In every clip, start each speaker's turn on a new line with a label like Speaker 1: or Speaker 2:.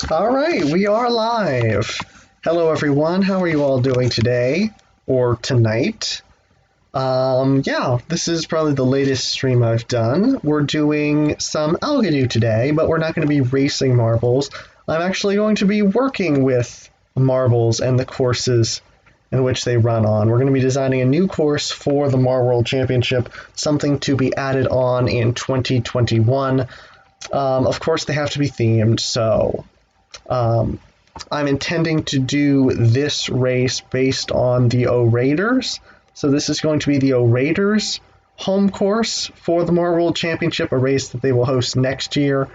Speaker 1: All right, we are live. Hello, everyone. How are you all doing today or tonight? Yeah, this is probably the latest stream I've done. We're doing some Algodoot today, but we're not going to be racing marbles. I'm actually going to be working with marbles and the courses in which they run on. We're going to be designing a new course for the Marble World Championship, something to be added on in 2021. Of course, they have to be themed, so I'm intending to do this race based on the O-Raiders. So this is going to be the O-Raiders home course for the Marble World Championship, a race that they will host next year.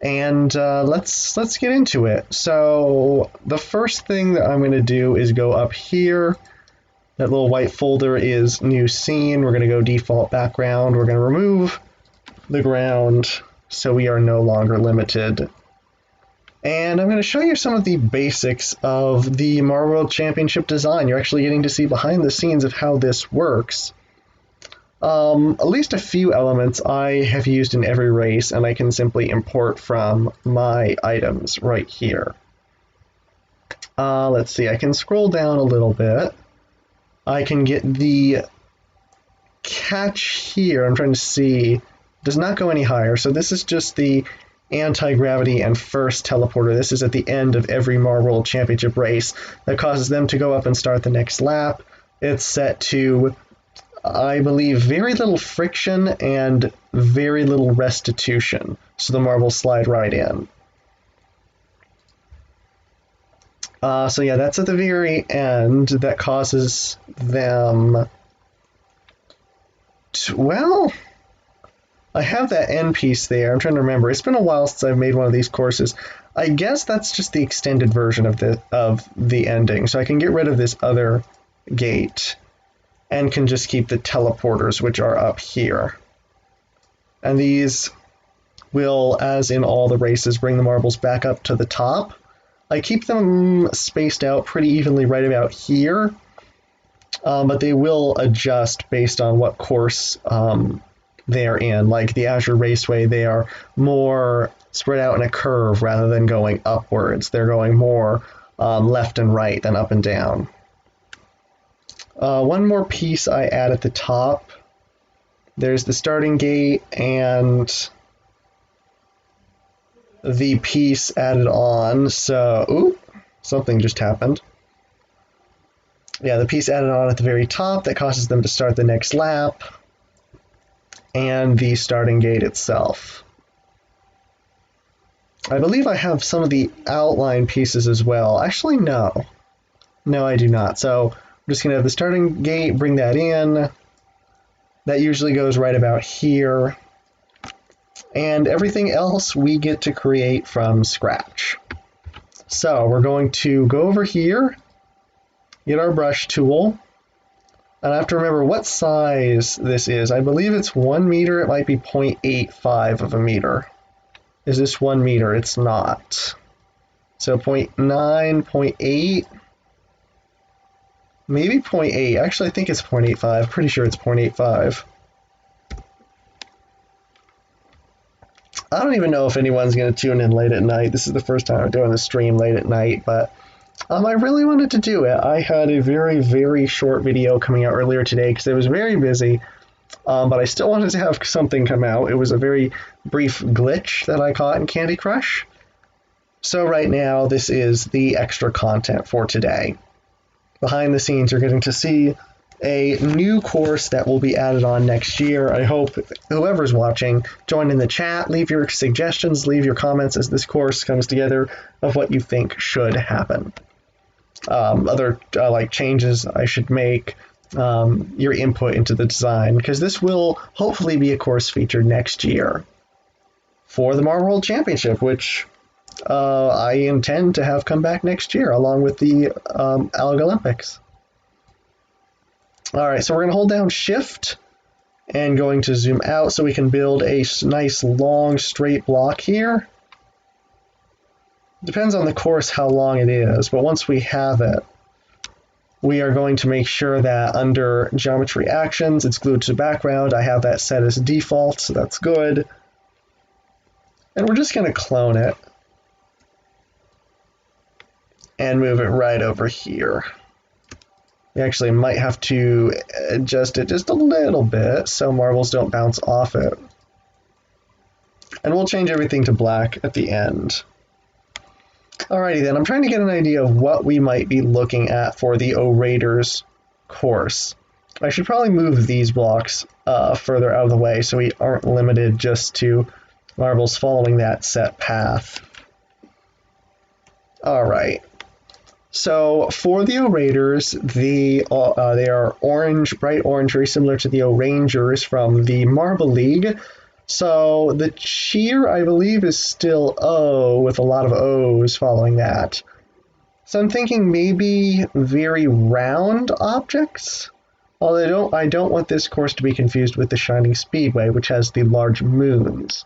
Speaker 1: And let's get into it. So the first thing that I'm going to do is go up here. That little white folder is new scene. We're going to go default background. We're going to remove the ground so we are no longer limited. And I'm going to show you some of the basics of the Marble World Championship design. You're actually getting to see behind the scenes of how this works. At least a few elements I have used in every race, and I can simply import from my items right here. Let's see, I can scroll down a little bit. I can get the catch here. I'm trying to see. It does not go any higher, so this is just the anti-gravity and first teleporter. This is at the end of every Marble World Championship race that causes them to go up and start the next lap. It's set to, I believe, very little friction and very little restitution, so the marbles slide right in. So yeah, that's at the very end. That causes them to, well, I have that end piece there. I'm trying to remember. It's been a while since I've made one of these courses. I guess that's just the extended version of the ending. So I can get rid of this other gate and can just keep the teleporters, which are up here. And these will, as in all the races, bring the marbles back up to the top. I keep them spaced out pretty evenly right about here, but they will adjust based on what course they're in. Like the Azure Raceway, they are more spread out in a curve rather than going upwards. They're going more left and right than up and down. One more piece I add at the top. There's the starting gate and the piece added on. So, ooh, something just happened. Yeah, the piece added on at the very top that causes them to start the next lap, and the starting gate itself. I believe I have some of the outline pieces as well. Actually, no. No, I do not. So I'm just going to have the starting gate, bring that in. That usually goes right about here. and everything else we get to create from scratch. So we're going to go over here, get our brush tool, and I have to remember what size this is. I believe it's 1 meter. It might be 0.85 of a meter. Is this 1 meter? It's not. So 0.9, 0.8, maybe 0.8. Actually, I think it's 0.85. Pretty sure it's 0.85. I don't even know if anyone's going to tune in late at night. This is the first time I'm doing the stream late at night, but I really wanted to do it. I had a very, very short video coming out earlier today because I was very busy, but I still wanted to have something come out. It was a very brief glitch that I caught in Candy Crush. So right now, this is the extra content for today. Behind the scenes, you're getting to see a new course that will be added on next year. I hope whoever's watching, join in the chat, leave your suggestions, leave your comments as this course comes together of what you think should happen. Other like changes I should make, your input into the design, because this will hopefully be a course featured next year for the Marble World Championship, which I intend to have come back next year along with the Alg Olympics. All right, so we're going to hold down Shift and going to zoom out so we can build a nice long straight block here. Depends on the course how long it is, but once we have it, we are going to make sure that under Geometry Actions, it's glued to background. I have that set as default, so that's good. And we're just going to clone it and move it right over here. We actually might have to adjust it just a little bit so marbles don't bounce off it. And we'll change everything to black at the end. Alrighty then, I'm trying to get an idea of what we might be looking at for the O-Raiders course. I should probably move these blocks further out of the way so we aren't limited just to marbles following that set path. Alright. So for the O-Raiders, they are orange, bright orange, very similar to the O-Rangers from the Marble League. So the cheer, I believe, is still O, with a lot of O's following that. So I'm thinking maybe very round objects. Although I don't want this course to be confused with the Shining Speedway, which has the large moons.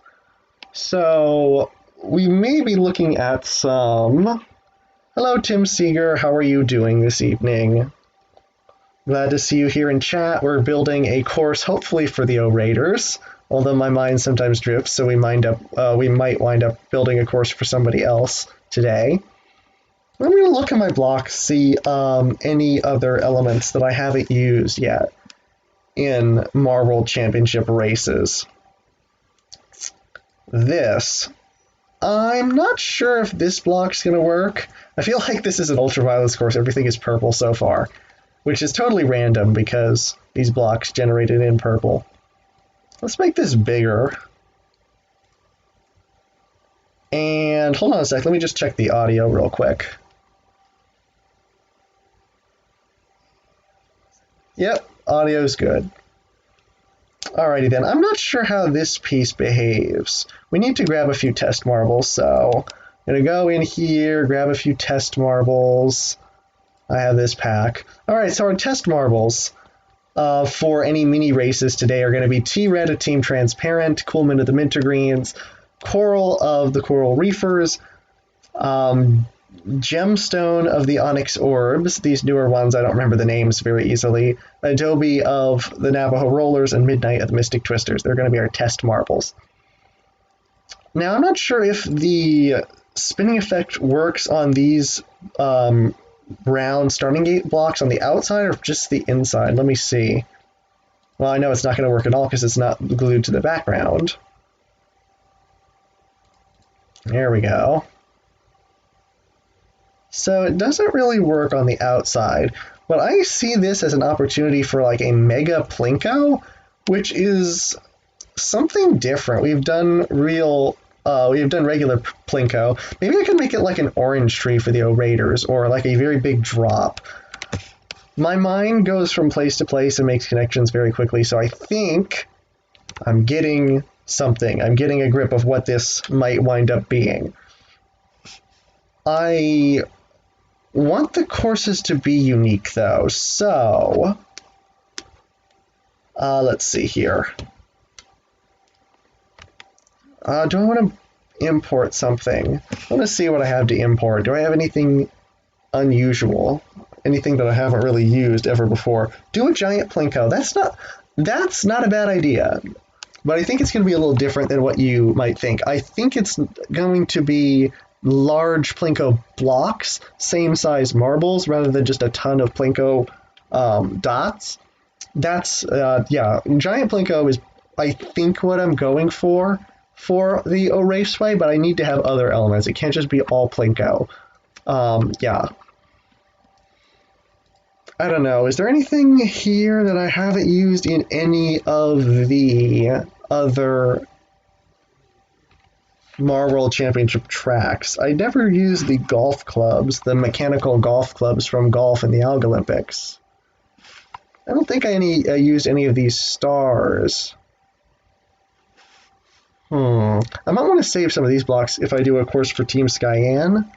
Speaker 1: So we may be looking at some... Hello, Tim Seeger. How are you doing this evening? Glad to see you here in chat. We're building a course, hopefully for the O-Raiders. Although my mind sometimes drifts, so we might wind up building a course for somebody else today. I'm going to look at my block, see any other elements that I haven't used yet in Marble Championship races. This, I'm not sure if this block's going to work. I feel like this is an ultraviolence course. Everything is purple so far, which is totally random because these blocks generated in purple. Let's make this bigger. And hold on a sec, let me just check the audio real quick. Yep, audio's good. Alrighty then, I'm not sure how this piece behaves. We need to grab a few test marbles, so I'm gonna go in here, grab a few test marbles. I have this pack. Alright, so our test marbles for any mini races today are going to be T-Red of Team Transparent, Coolman of the Mintergreens, Coral of the Coral Reefers, Gemstone of the Onyx Orbs, these newer ones, I don't remember the names very easily, Adobe of the Navajo Rollers, and Midnight of the Mystic Twisters. They're going to be our test marbles. Now, I'm not sure if the spinning effect works on these brown starting gate blocks on the outside or just the inside. Let me see. Well, I know it's not going to work at all because it's not glued to the background. There we go. So it doesn't really work on the outside, but I see this as an opportunity for like a Mega Plinko, which is something different. We've done regular Plinko. Maybe I can make it like an orange tree for the O-Raiders, or like a very big drop. My mind goes from place to place and makes connections very quickly, so I think I'm getting something. I'm getting a grip of what this might wind up being. I want the courses to be unique, though, so let's see here. Do I want to import something? I want to see what I have to import. Do I have anything unusual? Anything that I haven't really used ever before? Do a giant Plinko. That's not a bad idea. But I think it's going to be a little different than what you might think. I think it's going to be large Plinko blocks, same size marbles, rather than just a ton of Plinko dots. That's, yeah, giant Plinko is, I think, what I'm going for the Raceway, but I need to have other elements. It can't just be all Plinko. Yeah. I don't know. Is there anything here that I haven't used in any of the other Marworld Championship tracks? I never used the golf clubs, the mechanical golf clubs from golf in the Alg Olympics. I don't think I used any of these stars. I might want to save some of these blocks if I do a course for Team Skyan.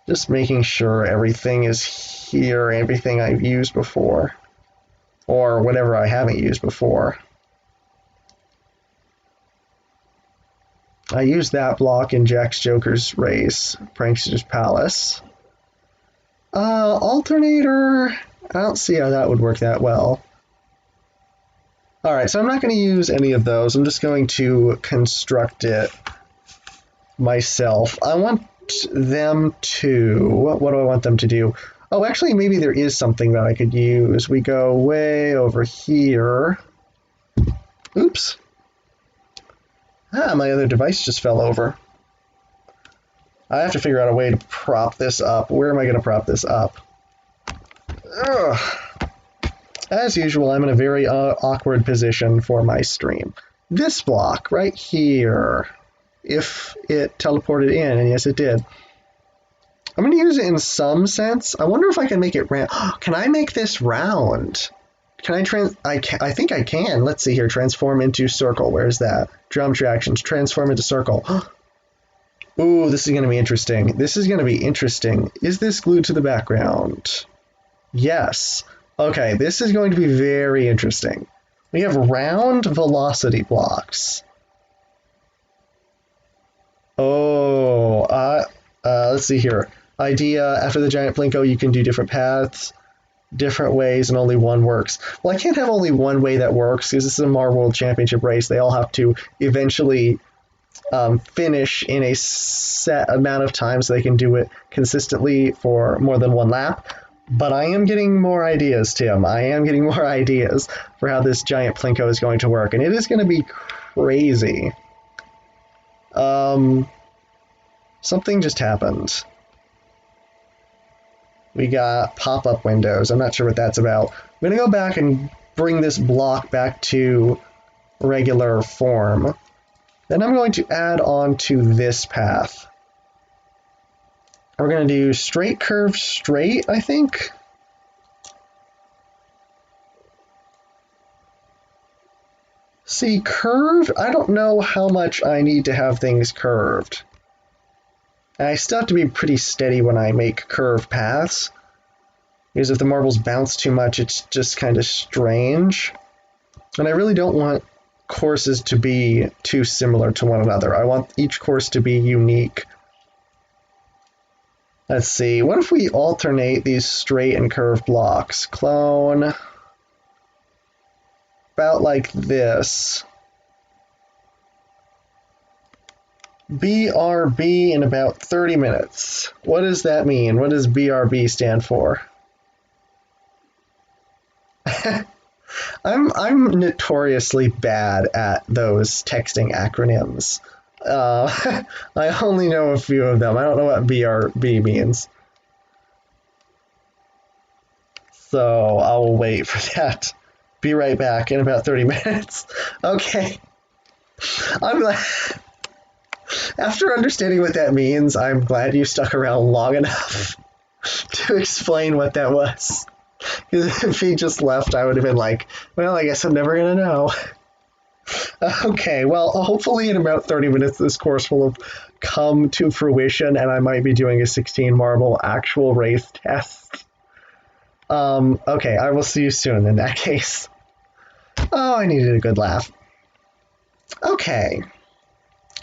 Speaker 1: Just making sure everything is here, everything I've used before. Or whatever I haven't used before. I used that block in Jack's Joker's race, Prankster's Palace. Alternator, I don't see how that would work that well. Alright, so I'm not going to use any of those. I'm just going to construct it myself. I want them to... What do I want them to do? Oh, actually, maybe there is something that I could use. We go way over here. Oops. My other device just fell over. I have to figure out a way to prop this up. Where am I going to prop this up? Ugh. As usual, I'm in a very awkward position for my stream. This block right here, if it teleported in, and yes it did. I'm going to use it in some sense. I wonder if I can make it round. Can I make this round? Can I I think I can. Let's see here. Transform into circle. Where's that? Geometry actions. Transform into circle. Ooh, this is going to be interesting. This is going to be interesting. Is this glued to the background? Yes. Okay, this is going to be very interesting. We have round velocity blocks. Oh, let's see here. Idea, after the giant Plinko, you can do different paths, different ways, and only one works. Well, I can't have only one way that works, because this is a Marworld Championship race. They all have to eventually finish in a set amount of time so they can do it consistently for more than one lap. But I am getting more ideas, Tim. I am getting more ideas for how this giant Plinko is going to work, and it is going to be crazy. Something just happened. We got pop-up windows. I'm not sure what that's about. I'm going to go back and bring this block back to regular form. Then I'm going to add on to this path. We're going to do straight, curve, straight, I think. See, curve, I don't know how much I need to have things curved. And I still have to be pretty steady when I make curve paths. Because if the marbles bounce too much, it's just kind of strange. And I really don't want courses to be too similar to one another. I want each course to be unique. Let's see, what if we alternate these straight and curved blocks? Clone. About like this. BRB in about 30 minutes. What does that mean? What does BRB stand for? I'm notoriously bad at those texting acronyms. I only know a few of them. I don't know what BRB means. So I'll wait for that. Be right back in about 30 minutes. Okay. I'm glad. After understanding what that means, I'm glad you stuck around long enough to explain what that was. If he just left, I would have been like, well, I guess I'm never going to know. Okay, well, hopefully in about 30 minutes this course will have come to fruition and I might be doing a 16 marble actual race test. Okay, I will see you soon in that case. Oh, I needed a good laugh. Okay.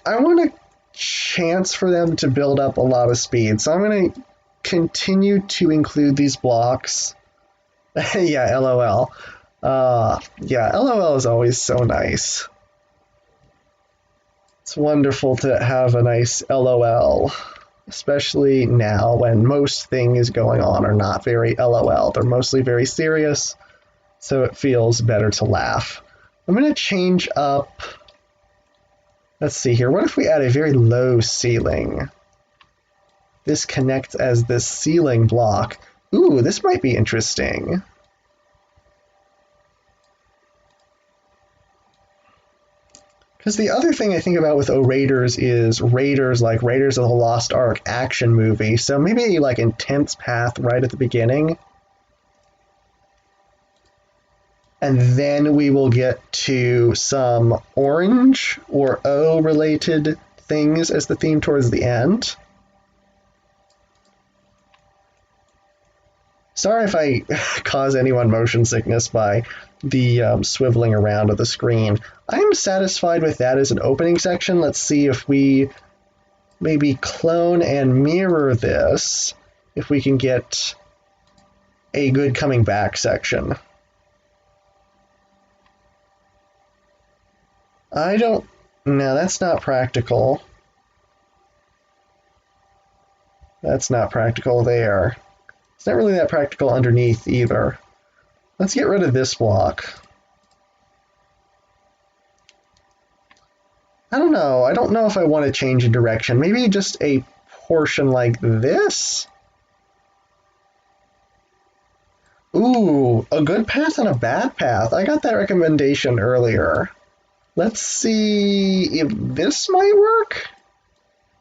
Speaker 1: I want a chance for them to build up a lot of speed, so I'm going to continue to include these blocks. Yeah, LOL. Yeah, LOL is always so nice. It's wonderful to have a nice LOL, especially now when most things going on are not very LOL. They're mostly very serious, so it feels better to laugh. I'm going to change up... Let's see here. What if we add a very low ceiling? This connects as this ceiling block. Ooh, this might be interesting. Because the other thing I think about with O-Raiders is Raiders, like Raiders of the Lost Ark action movie. So maybe like intense path right at the beginning. And then we will get to some orange or O-related things as the theme towards the end. Sorry if I cause anyone motion sickness by the swiveling around of the screen. I'm satisfied with that as an opening section. Let's see if we maybe clone and mirror this, if we can get a good coming back section. No, that's not practical. That's not practical there. It's not really that practical underneath either. Let's get rid of this block. I don't know. I don't know if I want to change a direction. Maybe just a portion like this? Ooh, a good path and a bad path. I got that recommendation earlier. Let's see if this might work.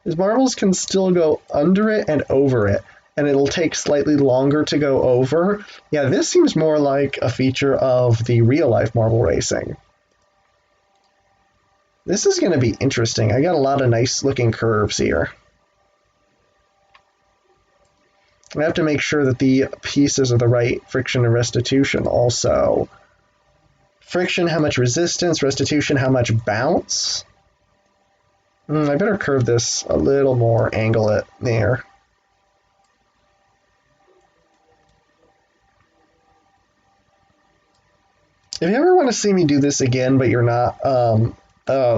Speaker 1: His marbles can still go under it and over it, and it'll take slightly longer to go over. Yeah, this seems more like a feature of the real-life marble racing. This is going to be interesting. I got a lot of nice-looking curves here. I have to make sure that the pieces are the right friction and restitution also. Friction, how much resistance, restitution, how much bounce. I better curve this a little more, angle it there. If you ever want to see me do this again, but you're not,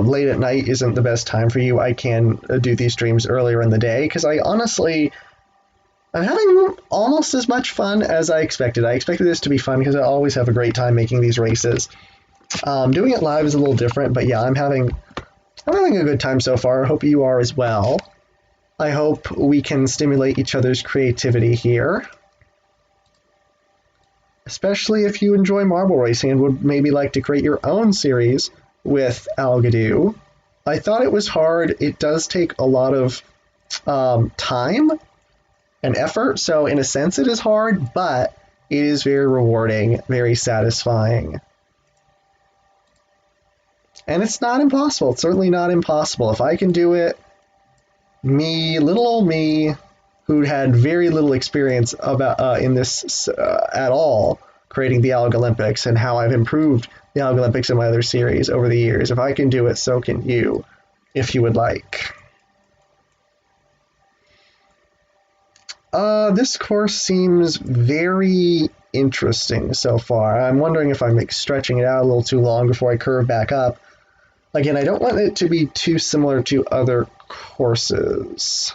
Speaker 1: late at night isn't the best time for you, I can do these streams earlier in the day, because I'm having almost as much fun as I expected. I expected this to be fun because I always have a great time making these races. Doing it live is a little different, but yeah, I'm having a good time so far. I hope you are as well. I hope we can stimulate each other's creativity here. Especially if you enjoy marble racing and would maybe like to create your own series with Algodoo. I thought it was hard. It does take a lot of time and effort, so in a sense it is hard, but it is very rewarding, very satisfying. And it's not impossible. It's certainly not impossible. If I can do it, me, little old me, who had very little experience about in this at all, creating the Alg Olympics and how I've improved the Alg Olympics in my other series over the years. If I can do it, so can you, if you would like. This course seems very interesting so far. I'm wondering if I'm stretching it out a little too long before I curve back up. Again, I don't want it to be too similar to other courses.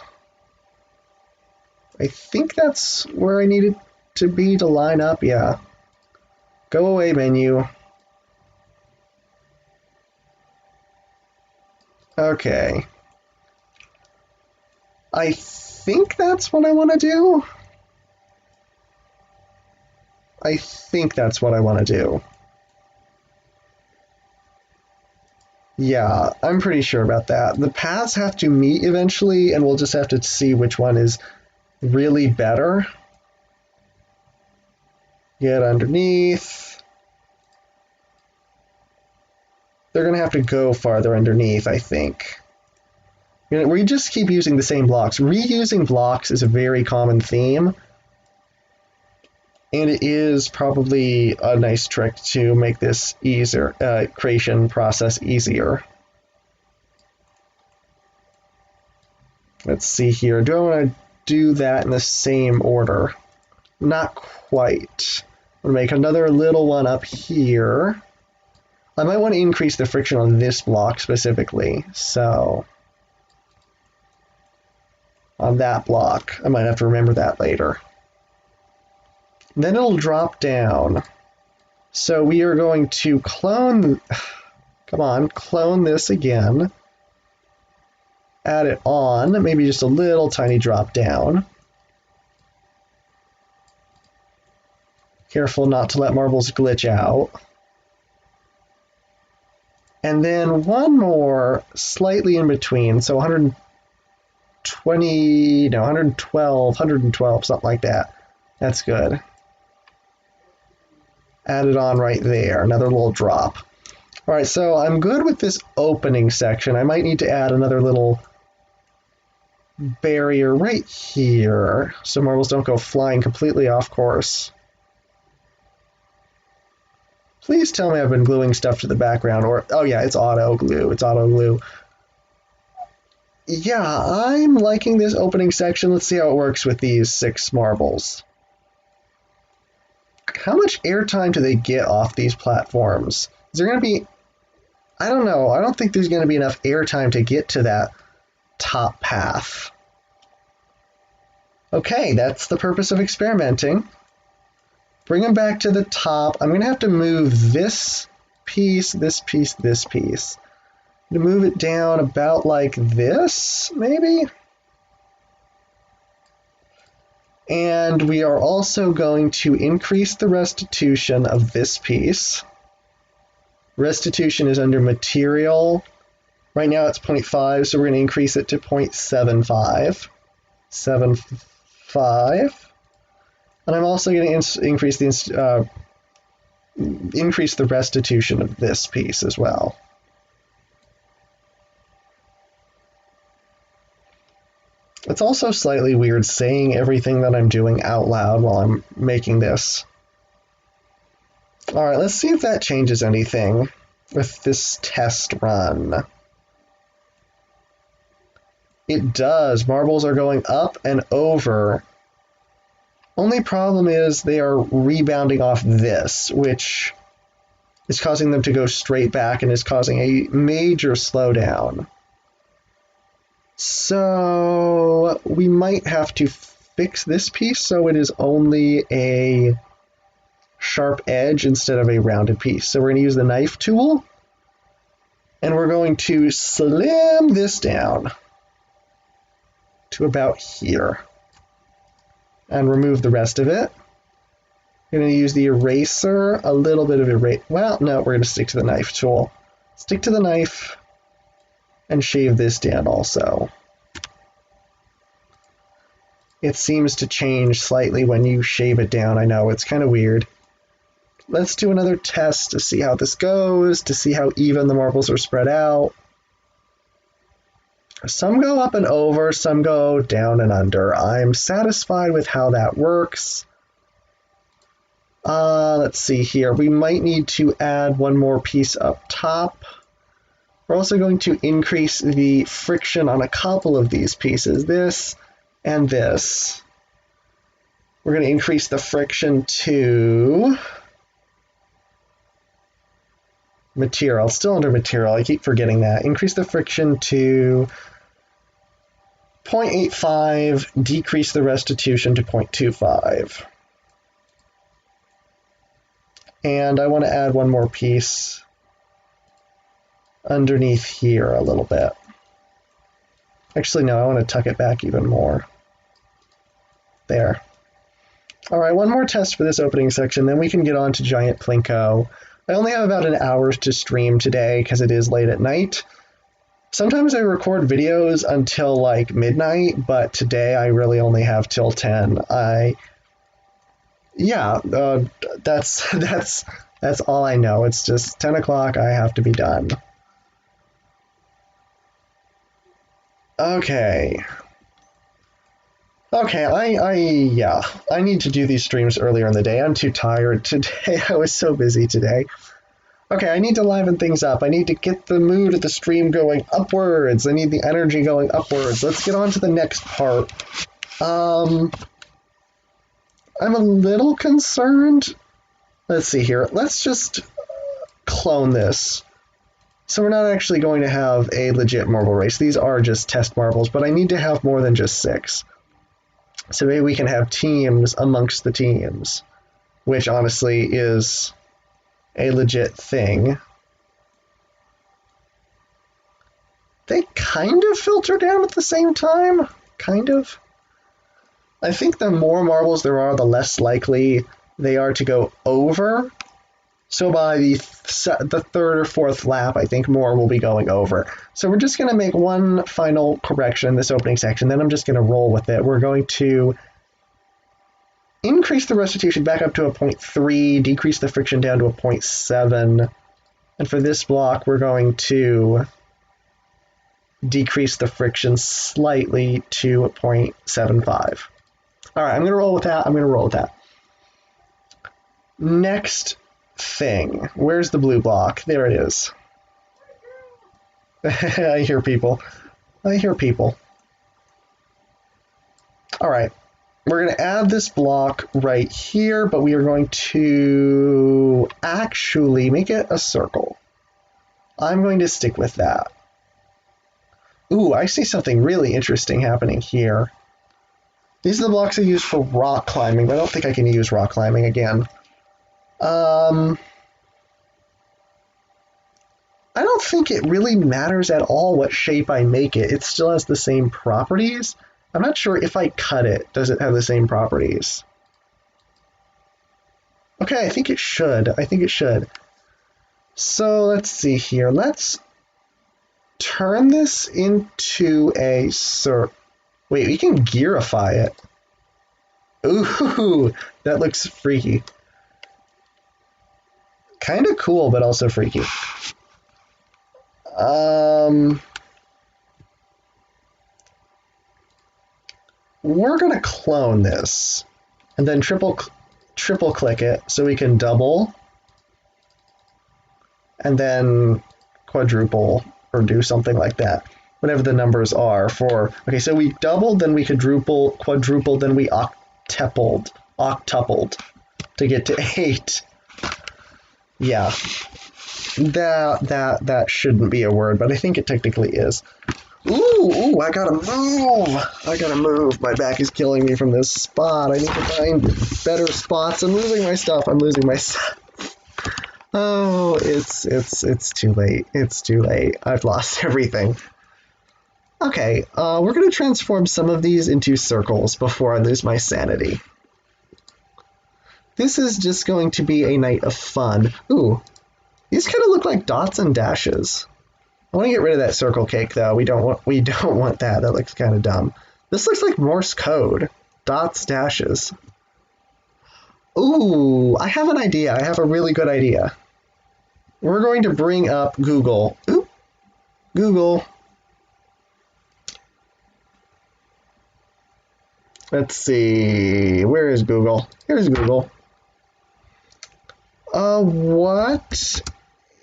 Speaker 1: I think that's where I needed to be to line up, yeah. Go away, menu. Okay. I think that's what I want to do. I think that's what I want to do. Yeah, I'm pretty sure about that. The paths have to meet eventually, and we'll just have to see which one is really better. Get underneath. They're going to have to go farther underneath, I think. We just keep using the same blocks. Reusing blocks is a very common theme. And it is probably a nice trick to make this easier, creation process easier. Let's see here. Do I want to do that in the same order? Not quite. I'm going to make another little one up here. I might want to increase the friction on this block specifically. So, on that block, I might have to remember that later. Then it'll drop down. So we are going to clone, come on, clone this again. Add it on, maybe just a little tiny drop down. Careful not to let marbles glitch out. And then one more slightly in between, so 120, no, 112, something like that. That's good. Add it on right there, another little drop. All right, so I'm good with this opening section. I might need to add another little barrier right here so marbles don't go flying completely off course. Please tell me I've been gluing stuff to the background, or, oh yeah, it's auto glue, Yeah, I'm liking this opening section. Let's see how it works with these 6 marbles. How much airtime do they get off these platforms? Is there going to be... I don't know. I don't think there's going to be enough airtime to get to that top path. Okay, that's the purpose of experimenting. Bring them back to the top. I'm going to have to move this piece, this piece, this piece. I'm going to move it down about like this, maybe? And we are also going to increase the restitution of this piece. Restitution is under material. Right now it's 0.5, so we're going to increase it to 0.75. 75. And I'm also going to increase the restitution of this piece as well. It's also slightly weird saying everything that I'm doing out loud while I'm making this. All right, let's see if that changes anything with this test run. It does. Marbles are going up and over. Only problem is they are rebounding off this, which is causing them to go straight back and is causing a major slowdown. So we might have to fix this piece so it is only a sharp edge instead of a rounded piece. So we're going to use the knife tool, and we're going to slim this down to about here and remove the rest of it. We're going to use the eraser, a little bit of erase. Well, no, we're going to stick to the knife tool. Stick to the knife and shave this down also. It seems to change slightly when you shave it down. I know, it's kind of weird. Let's do another test to see how this goes, to see how even the marbles are spread out. Some go up and over, some go down and under. I'm satisfied with how that works. Let's see here. We might need to add one more piece up top. We're also going to increase the friction on a couple of these pieces, this and this. We're going to increase the friction to material, still under material, I keep forgetting that. Increase the friction to 0.85, decrease the restitution to 0.25. And I want to add one more piece underneath here a little bit. Actually, no, I want to tuck it back even more. There. All right, one more test for this opening section, then we can get on to Giant Plinko. I only have about an hour to stream today because it is late at night. Sometimes I record videos until like midnight, but today I really only have till 10. yeah, that's all I know. It's just 10 o'clock. I have to be done. Okay. Okay, yeah, I need to do these streams earlier in the day. I'm too tired today. I was so busy today. Okay, I need to liven things up. I need to get the mood of the stream going upwards. I need the energy going upwards. Let's get on to the next part. I'm a little concerned. Let's see here. Let's just clone this. So we're not actually going to have a legit marble race. These are just test marbles, but I need to have more than just 6. So maybe we can have teams amongst the teams, which honestly is a legit thing. They kind of filter down at the same time. Kind of. I think the more marbles there are, the less likely they are to go over. So by the third or fourth lap, I think more will be going over. So we're just going to make one final correction in this opening section, then I'm just going to roll with it. We're going to increase the restitution back up to a 0.3, decrease the friction down to a 0.7, and for this block, we're going to decrease the friction slightly to a 0.75. All right, I'm going to roll with that. Next thing. Where's the blue block? There it is. I hear people. All right. We're going to add this block right here, but we are going to actually make it a circle. I'm going to stick with that. Ooh, I see something really interesting happening here. These are the blocks I use for rock climbing, but I don't think I can use rock climbing again. I don't think it really matters at all what shape I make it. It still has the same properties. I'm not sure if I cut it, does it have the same properties? Okay, I think it should. So let's see here. Let's turn this into a Wait, we can gearify it. Ooh, that looks freaky. Kind of cool, but also freaky. We're gonna clone this and then triple click it so we can double and then quadruple or do something like that. Whatever the numbers are for. Okay, so we doubled, then we quadrupled, then we octupled to get to 8. Yeah, that shouldn't be a word, but I think it technically is. Ooh, I gotta move. My back is killing me from this spot. I need to find better spots. I'm losing my stuff. Oh, it's too late. I've lost everything. Okay, we're gonna transform some of these into circles before I lose my sanity. This is just going to be a night of fun. Ooh, these kind of look like dots and dashes. I want to get rid of that circle cake though. We don't want that. That looks kind of dumb. This looks like Morse code. Dots, dashes. Ooh, I have an idea. I have a really good idea. We're going to bring up Google. Oop, Google. Let's see. Where is Google? Here's Google. What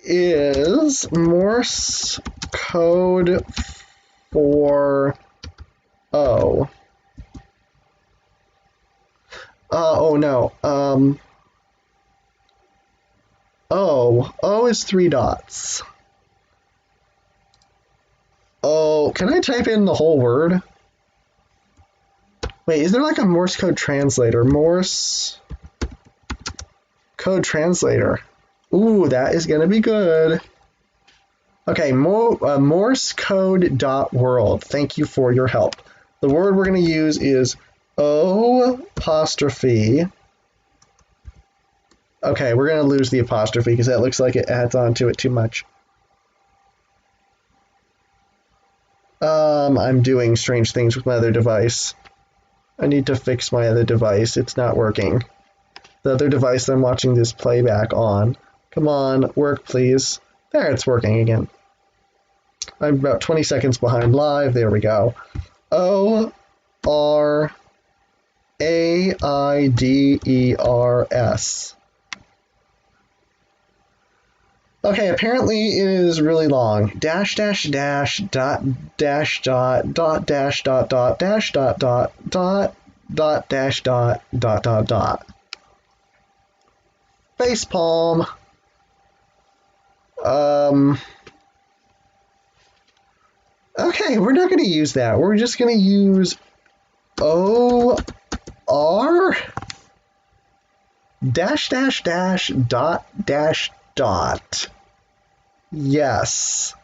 Speaker 1: is Morse code for O? Oh no. O is 3 dots. Oh, can I type in the whole word? Wait, is there like a Morse code translator? Morse code translator. Ooh, that is going to be good. Okay, Morse code.world. Thank you for your help. The word we're going to use is O'. Okay, we're going to lose the apostrophe because that looks like it adds on to it too much. I'm doing strange things with my other device. I need to fix my other device. It's not working. the other device that I'm watching this playback on. Come on, work please. There, it's working again. I'm about 20 seconds behind live. There we go. ORAIDERS. Okay, apparently it is really long. Dash dash dash dot dash dot dot dash dot dot dash dot dot dot dot dash dot dot dot dot. Facepalm. Okay, we're not going to use that. We're just going to use OR dash dash dash dot dash dot. Yes.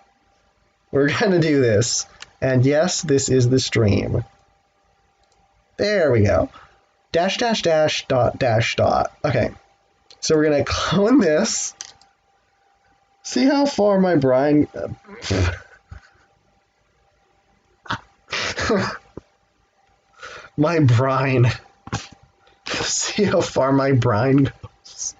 Speaker 1: We're going to do this. And yes, this is the stream. There we go. Dash dash dash dot dash dot. Okay. So we're going to clone this. See how far my brine... my brine. See how far my brine goes.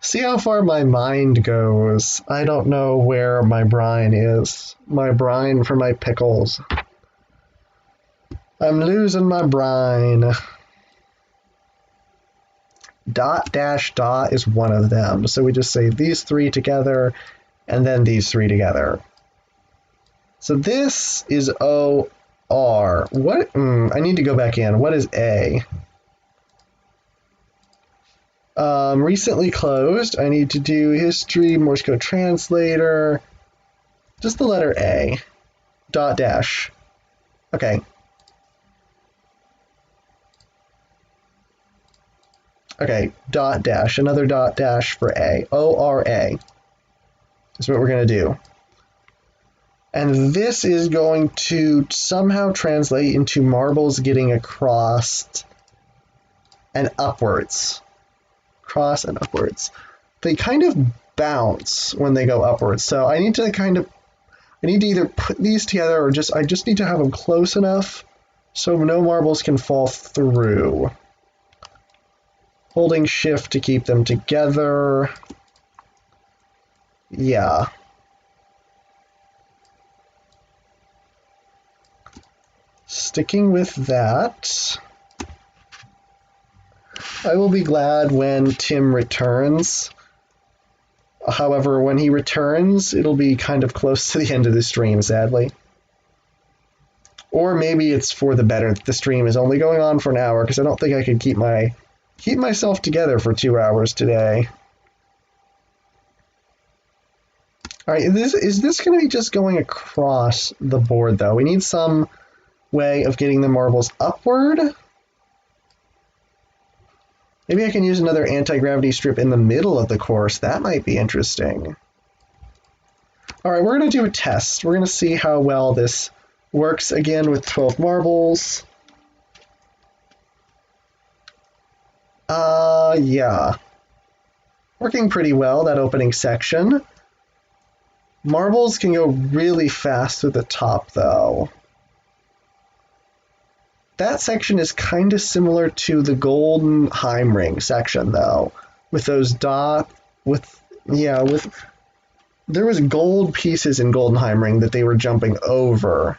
Speaker 1: See how far my mind goes. I don't know where my brine is. My brine for my pickles. I'm losing my brine. Dot dash dot is one of them. So we just say these three together and then these three together. So this is OR. What? I need to go back in. What is A? Recently closed. I need to do history, Morse code translator. Just the letter A. Dot dash. Okay. Okay, dot dash, another dot dash for A. ORA is what we're going to do. And this is going to somehow translate into marbles getting across and upwards. Cross and upwards. They kind of bounce when they go upwards. So I need to either put these together or I just need to have them close enough so no marbles can fall through. Holding shift to keep them together. Yeah. Sticking with that. I will be glad when Tim returns. However, when he returns, it'll be kind of close to the end of the stream, sadly. Or maybe it's for the better that the stream is only going on for an hour, because I don't think I could keep myself together for 2 hours today. All right, is this going to be just going across the board, though? We need some way of getting the marbles upward. Maybe I can use another anti-gravity strip in the middle of the course. That might be interesting. All right, we're going to do a test. We're going to see how well this works again with 12 marbles. Yeah. Working pretty well, that opening section. Marbles can go really fast through the top, though. That section is kind of similar to the Golden Heimring section, though, with those there was gold pieces in Golden Heimring that they were jumping over.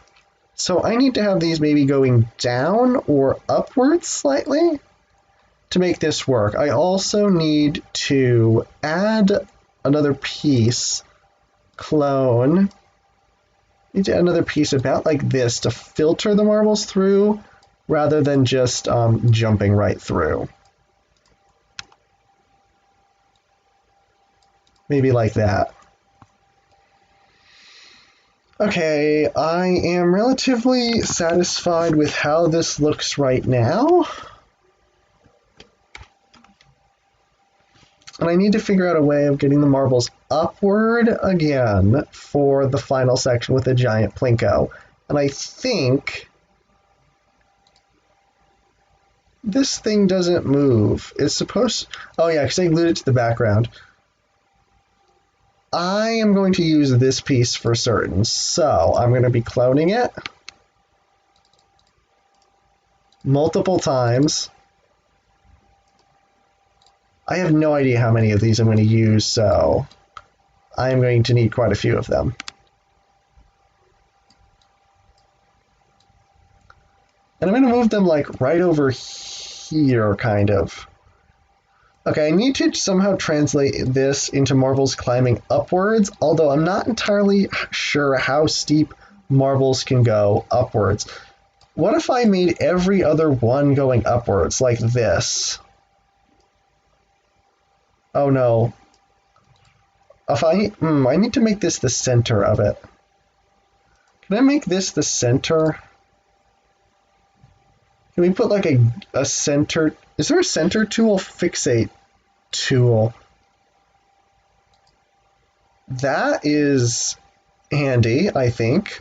Speaker 1: So I need to have these maybe going down or upwards slightly to make this work. I also need to add another piece, clone. Need to add another piece about like this to filter the marbles through, rather than just jumping right through. Maybe like that. Okay, I am relatively satisfied with how this looks right now. And I need to figure out a way of getting the marbles upward again for the final section with the giant Plinko. And I think this thing doesn't move. It's supposed... Oh yeah, because I glued it to the background. I am going to use this piece for certain. So I'm going to be cloning it. multiple times. I have no idea how many of these I'm going to use, so I am going to need quite a few of them. And I'm going to move them like right over here, kind of. Okay, I need to somehow translate this into marbles climbing upwards, although I'm not entirely sure how steep marbles can go upwards. What if I made every other one going upwards, like this? Oh no. If I need to make this the center of it. Can I make this the center? Can we put like a center? Is there a center tool? Fixate tool. That is handy, I think.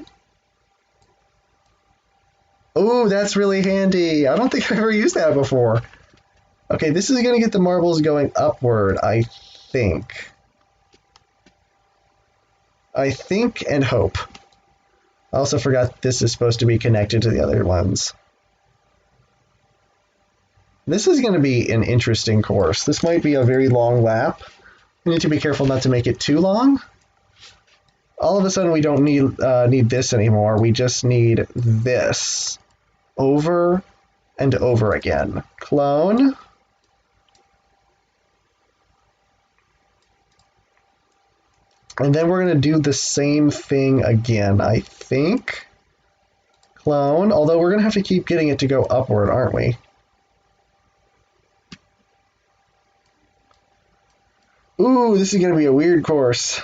Speaker 1: Oh, that's really handy. I don't think I've ever used that before. Okay, this is going to get the marbles going upward, I think. I think and hope. I also forgot this is supposed to be connected to the other ones. This is going to be an interesting course. This might be a very long lap. We need to be careful not to make it too long. All of a sudden, we don't need this anymore. We just need this over and over again. Clone. And then we're going to do the same thing again, I think. Clone, although we're going to have to keep getting it to go upward, aren't we? Ooh, this is going to be a weird course.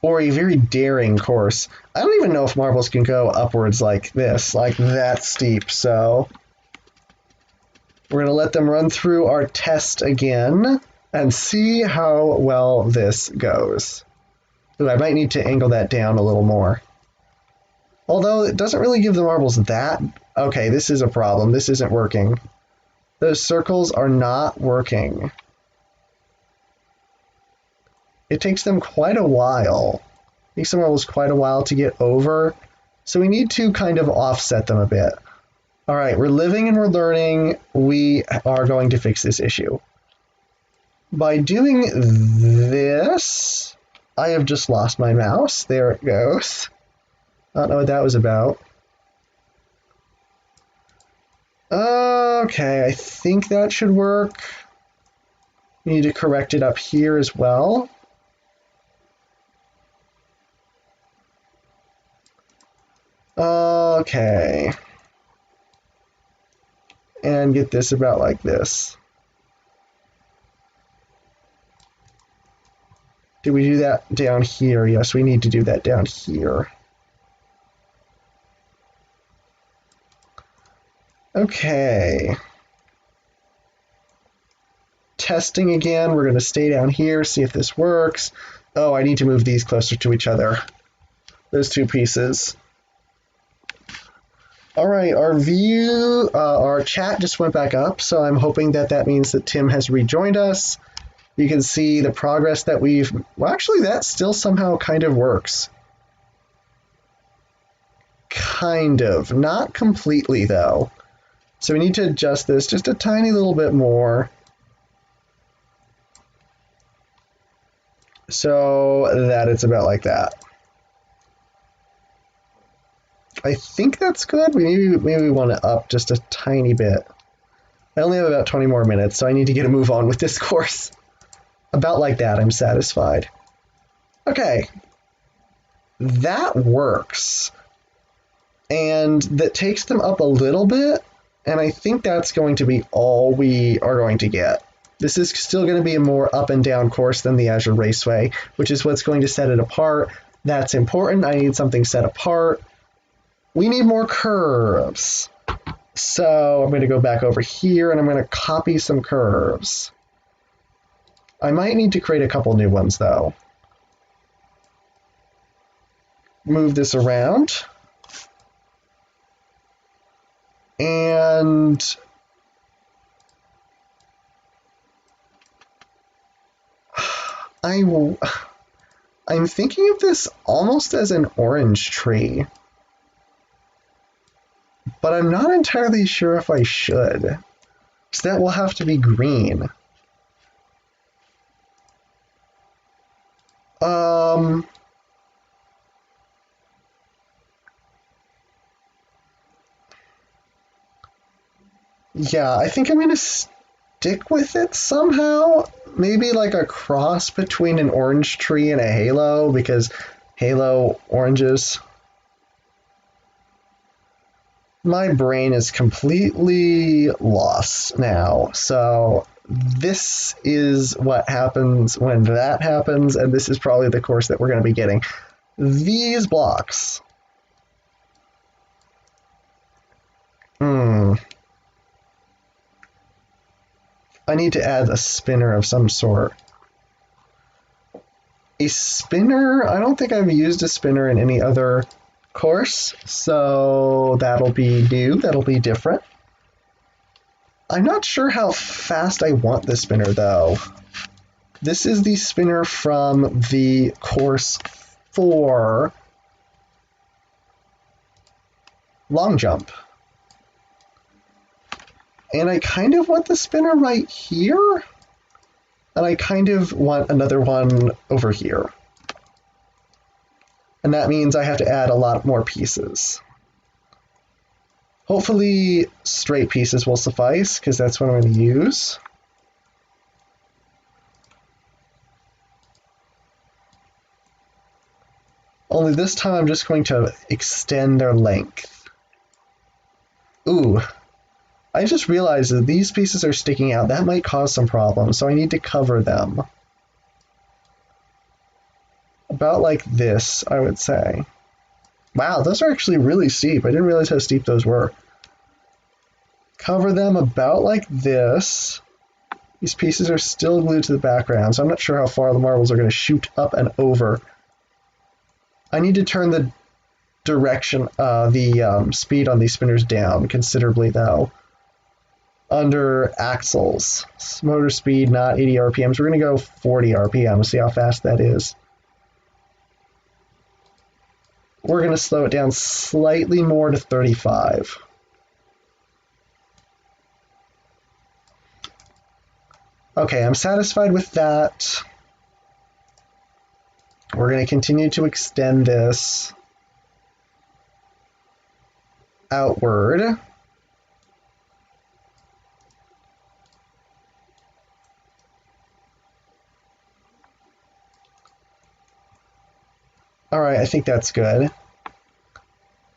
Speaker 1: Or a very daring course. I don't even know if marbles can go upwards like this, like that steep, so we're going to let them run through our test again and see how well this goes. Ooh, I might need to angle that down a little more. Although it doesn't really give the marbles that... Okay, this is a problem. This isn't working. Those circles are not working. It takes them quite a while. It takes the marbles quite a while to get over. So we need to kind of offset them a bit. All right, we're living and we're learning. We are going to fix this issue. By doing this, I have just lost my mouse. There it goes. I don't know what that was about. Okay, I think that should work. We need to correct it up here as well. Okay. And get this about like this. Did we do that down here? Yes, we need to do that down here. Okay. Testing again. We're going to stay down here, see if this works. Oh, I need to move these closer to each other. Those two pieces. All right, our chat just went back up, so I'm hoping that that means that Tim has rejoined us. You can see the progress that we've... Well, actually, that still somehow kind of works. Kind of. Not completely, though. So we need to adjust this just a tiny little bit more. So that it's about like that. I think that's good. Maybe we want to up just a tiny bit. I only have about 20 more minutes, so I need to get a move on with this course. About like that, I'm satisfied. Okay. That works. And that takes them up a little bit, and I think that's going to be all we are going to get. This is still going to be a more up and down course than the Azure Raceway, which is what's going to set it apart. That's important. I need something set apart. We need more curves. So I'm going to go back over here and I'm going to copy some curves. I might need to create a couple new ones though. Move this around. And I'm thinking of this almost as an orange tree. I'm not entirely sure if I should. So that will have to be green. Yeah, I think I'm gonna stick with it somehow. Maybe like a cross between an orange tree and a halo, because halo oranges. My brain is completely lost now. So this is what happens when that happens, and this is probably the course that we're going to be getting. These blocks. I need to add a spinner of some sort. A spinner? I don't think I've used a spinner in any other course, so that'll be new, that'll be different. I'm not sure how fast I want the spinner though. This is the spinner from the course for long jump. And I kind of want the spinner right here, and I kind of want another one over here. And that means I have to add a lot more pieces. Hopefully straight pieces will suffice, because that's what I'm going to use. Only this time I'm just going to extend their length. Ooh, I just realized that these pieces are sticking out. That might cause some problems, so I need to cover them. About like this, I would say. Wow, those are actually really steep. I didn't realize how steep those were. Cover them about like this. These pieces are still glued to the background, so I'm not sure how far the marbles are going to shoot up and over. I need to turn the direction, the speed on these spinners down considerably, though. Under axles. Motor speed, not 80 RPMs. We're going to go 40 RPMs, see how fast that is. We're going to slow it down slightly more to 35. Okay, I'm satisfied with that. We're going to continue to extend this outward. All right, I think that's good.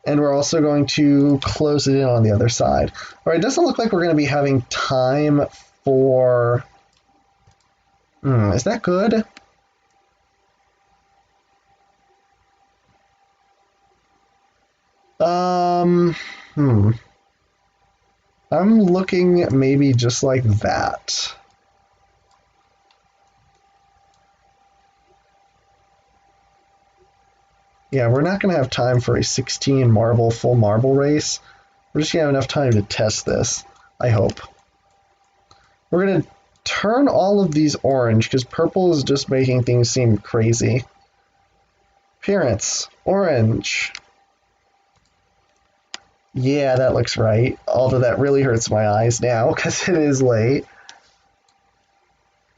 Speaker 1: And we're also going to close it in on the other side. All right, it doesn't look like we're going to be having time for... is that good? I'm looking maybe just like that. Yeah, we're not going to have time for a 16 marble full marble race. We're just going to have enough time to test this, I hope. We're going to turn all of these orange because purple is just making things seem crazy. Appearance, orange. Yeah, that looks right. Although that really hurts my eyes now because it is late.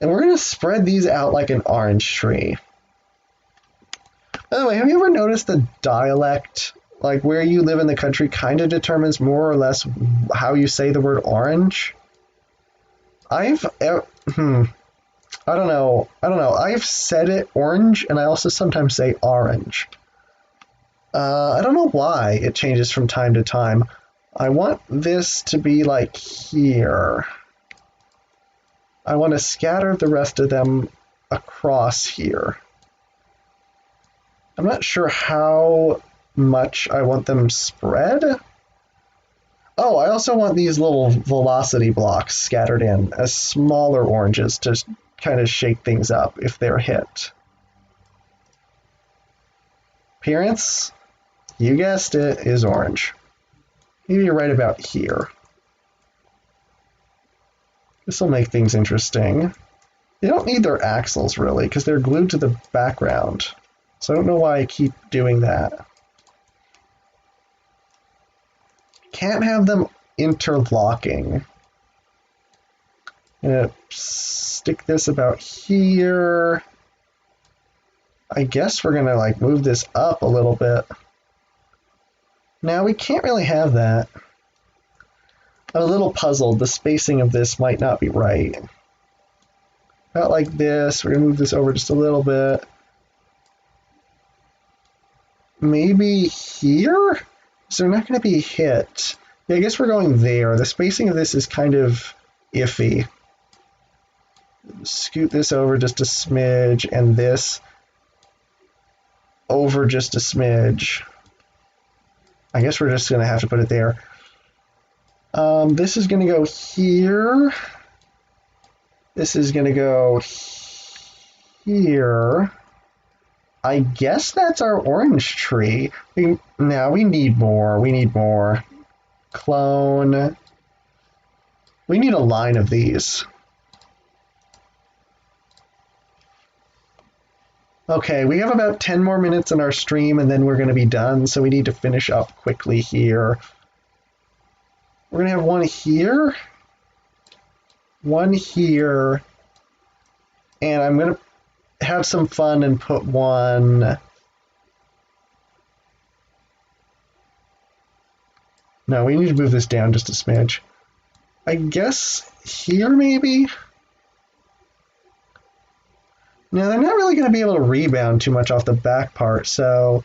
Speaker 1: And we're going to spread these out like an orange tree. By the way, have you ever noticed the dialect, like where you live in the country, kind of determines more or less how you say the word orange? I don't know. I've said it orange, and I also sometimes say orange. I don't know why it changes from time to time. I want this to be like here. I want to scatter the rest of them across here. I'm not sure how much I want them spread. Oh, I also want these little velocity blocks scattered in as smaller oranges to kind of shake things up if they're hit. Appearance, you guessed it, is orange. Maybe right about here. This will make things interesting. They don't need their axles, really, because they're glued to the background. So I don't know why I keep doing that. can't have them interlocking. I'm gonna stick this about here. I guess we're gonna like move this up a little bit. Now we can't really have that. I'm a little puzzled. The spacing of this might not be right. About like this. We're gonna move this over just a little bit. Maybe here? Is there not gonna be a hit? Yeah, I guess we're going there. The spacing of this is kind of iffy. Scoot this over just a smidge, and this over just a smidge. I guess we're just gonna have to put it there. This is gonna go here. This is gonna go here. I guess that's our orange tree. Now we need more. We need more. Clone. We need a line of these. Okay, we have about 10 more minutes in our stream and then we're going to be done, so we need to finish up quickly here. We're going to have one here, one here, and I'm going to have some fun and put one... No, we need to move this down just a smidge. I guess here maybe? Now, they're not really going to be able to rebound too much off the back part, so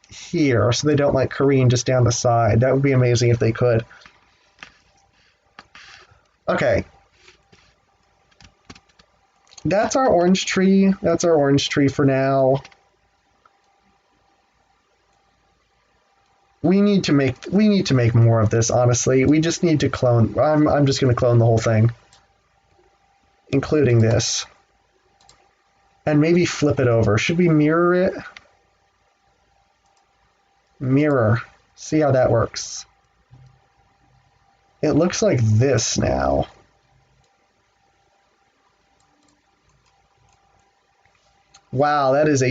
Speaker 1: here, so they don't like careen just down the side. That would be amazing if they could. Okay. That's our orange tree. That's our orange tree for now. We need to make more of this, honestly. We just need to clone. I'm just going to clone the whole thing, including this. And maybe flip it over. Should we mirror it? Mirror. See how that works. It looks like this now. Wow, that is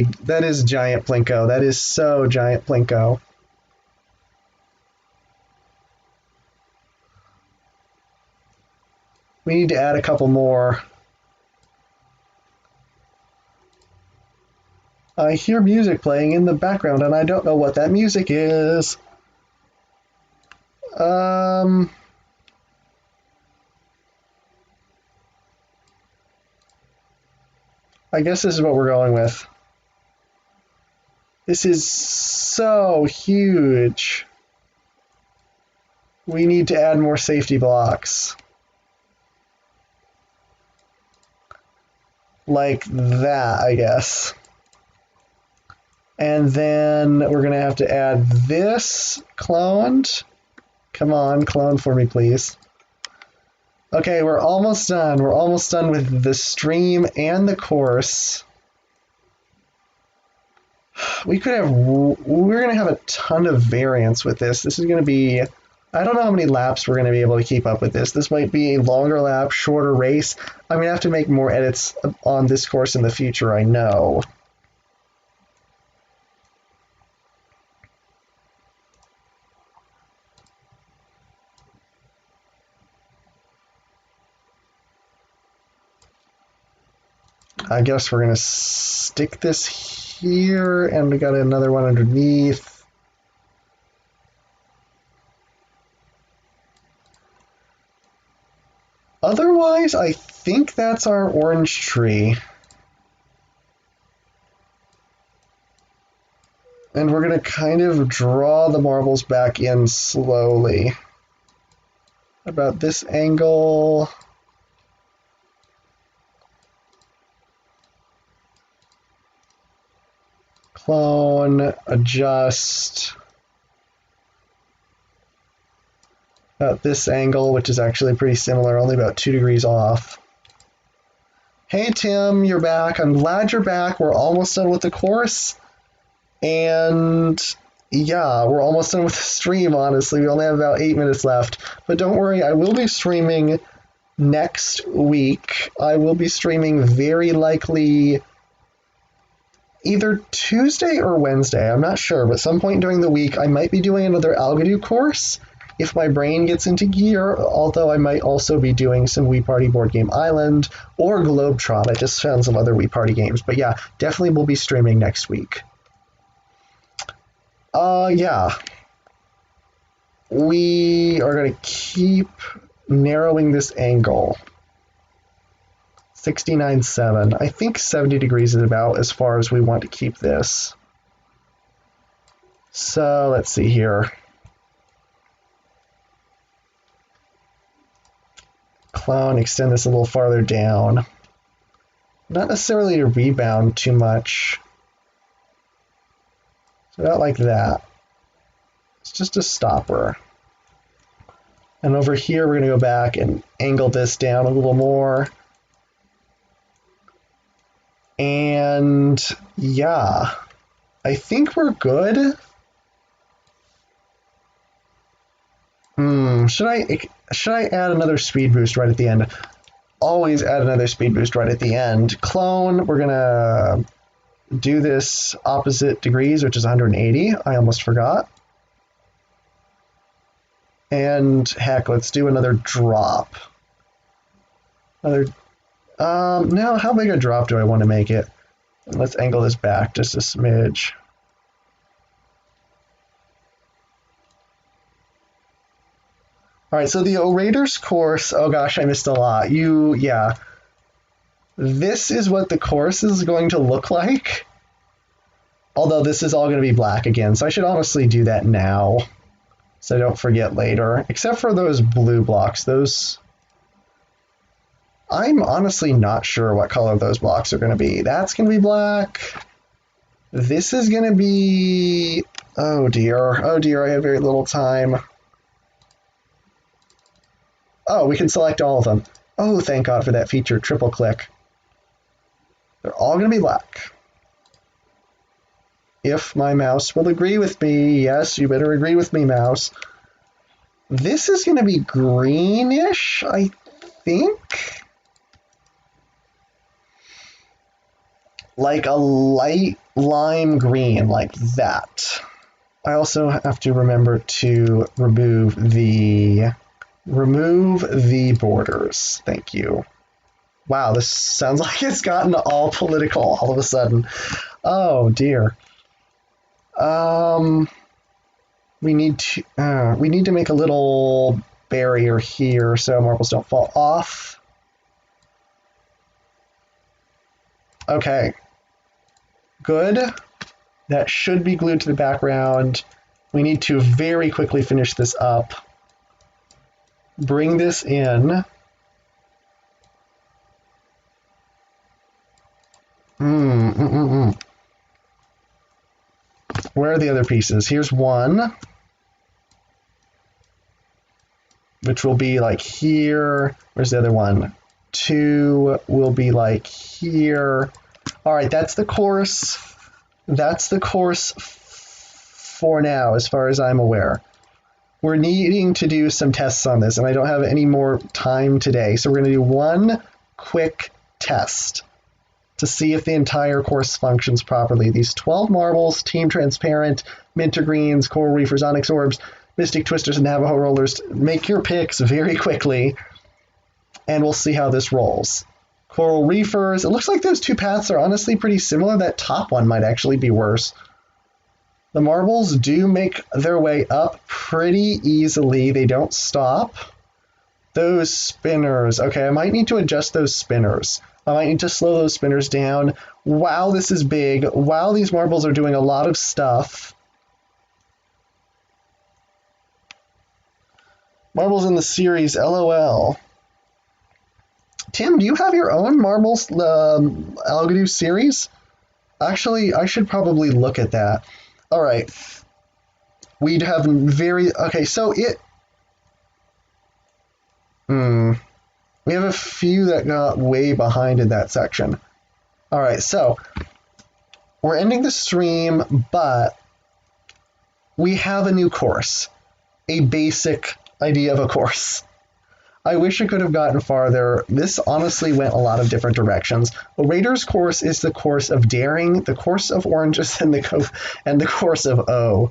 Speaker 1: giant Plinko. That is so giant Plinko. We need to add a couple more. I hear music playing in the background, and I don't know what that music is. I guess this is what we're going with. This is so huge. We need to add more safety blocks. Like that, I guess. And then we're going to have to add this cloned. Come on, clone for me, please. Okay, we're almost done. We're almost done with the stream and the course. We're going to have a ton of variance with this. This is going to be, I don't know how many laps we're going to be able to keep up with this. This might be a longer lap, shorter race. I'm going to have to make more edits on this course in the future, I know. I guess we're going to stick this here, and we got another one underneath. Otherwise, I think that's our orange tree. And we're going to kind of draw the marbles back in slowly. About this angle. Clone, adjust. About this angle, which is actually pretty similar, only about 2 degrees off. Hey Tim, you're back. I'm glad you're back. We're almost done with the course. And yeah, we're almost done with the stream, honestly. We only have about 8 minutes left. But don't worry, I will be streaming next week. I will be streaming very likely either Tuesday or Wednesday. I'm not sure, but some point during the week I might be doing another Algodoot course if my brain gets into gear, although I might also be doing some Wii Party Board Game Island or Globetrot. I just found some other Wii Party games. But yeah, definitely will be streaming next week. Yeah. We are going to keep narrowing this angle. 69.7. I think 70 degrees is about as far as we want to keep this. So let's see here. Clone, extend this a little farther down. Not necessarily to rebound too much. So about like that. It's just a stopper. And over here, we're going to go back and angle this down a little more. And yeah, I think we're good. Should I add another speed boost right at the end? Always add another speed boost right at the end. Clone, we're gonna do this opposite degrees, which is 180. I almost forgot. And heck, let's do another drop. No, how big a drop do I want to make it? Let's angle this back just a smidge. All right, so the Orators course, oh gosh, I missed a lot. Yeah. This is what the course is going to look like. Although this is all going to be black again, so I should honestly do that now, so I don't forget later. Except for those blue blocks, I'm honestly not sure what color those blocks are going to be. That's going to be black. This is going to be... Oh dear, I have very little time. Oh, we can select all of them. Oh, thank God for that feature, triple click. They're all going to be black. If my mouse will agree with me. Yes, you better agree with me, mouse. This is going to be greenish, I think. Like a light lime green, like that. I also have to remember to remove the borders. Thank you. Wow, this sounds like it's gotten all political all of a sudden. Oh dear. We need to make a little barrier here so marbles don't fall off. Okay. Good. That should be glued to the background. We need to very quickly finish this up. Bring this in. Where are the other pieces? Here's one, which will be like here. Where's the other one? Two will be like here. All right, that's the course. That's the course for now, as far as I'm aware. We're needing to do some tests on this, and I don't have any more time today. So we're going to do one quick test to see if the entire course functions properly. These 12 marbles, Team Transparent, Mintergreens, Coral Reefers, Onyx Orbs, Mystic Twisters, and Navajo Rollers. Make your picks very quickly, and we'll see how this rolls. Coral Reefers, it looks like those two paths are honestly pretty similar. That top one might actually be worse. The marbles do make their way up pretty easily. They don't stop. Those spinners. Okay, I might need to adjust those spinners. I might need to slow those spinners down. Wow, this is big. Wow, these marbles are doing a lot of stuff. Marbles in the series, LOL. Tim, do you have your own marbles Algodoot series? Actually, I should probably look at that. All right. We'd have okay, so we have a few that got way behind in that section. All right, so we're ending the stream, but we have a new course, a basic idea of a course. I wish I could have gotten farther. This honestly went a lot of different directions. A Raider's course is the course of daring, the course of oranges, and the course of O.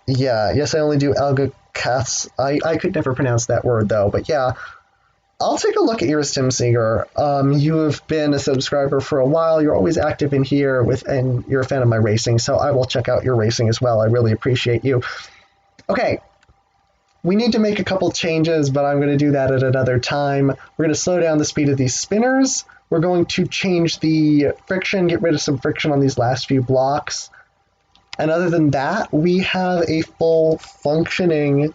Speaker 1: Yeah, yes, I only do Alga Caths. I could never pronounce that word though, but yeah. I'll take a look at your Stimseeger. You have been a subscriber for a while. You're always active in here and you're a fan of my racing, so I will check out your racing as well. I really appreciate you. Okay, we need to make a couple changes, but I'm going to do that at another time. We're going to slow down the speed of these spinners. We're going to change the friction, get rid of some friction on these last few blocks. And other than that, we have a full functioning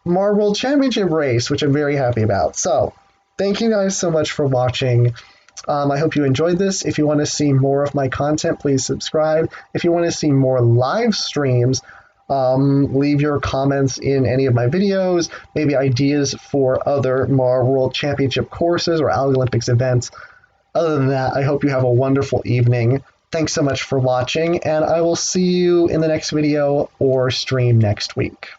Speaker 1: Mar World Championship race, which I'm very happy about. So, thank you guys so much for watching. I hope you enjoyed this. If you want to see more of my content, please subscribe. If you want to see more live streams, leave your comments in any of my videos, maybe ideas for other Mar World Championship courses or Alga Olympics events. Other than that, I hope you have a wonderful evening. Thanks so much for watching, and I will see you in the next video or stream next week.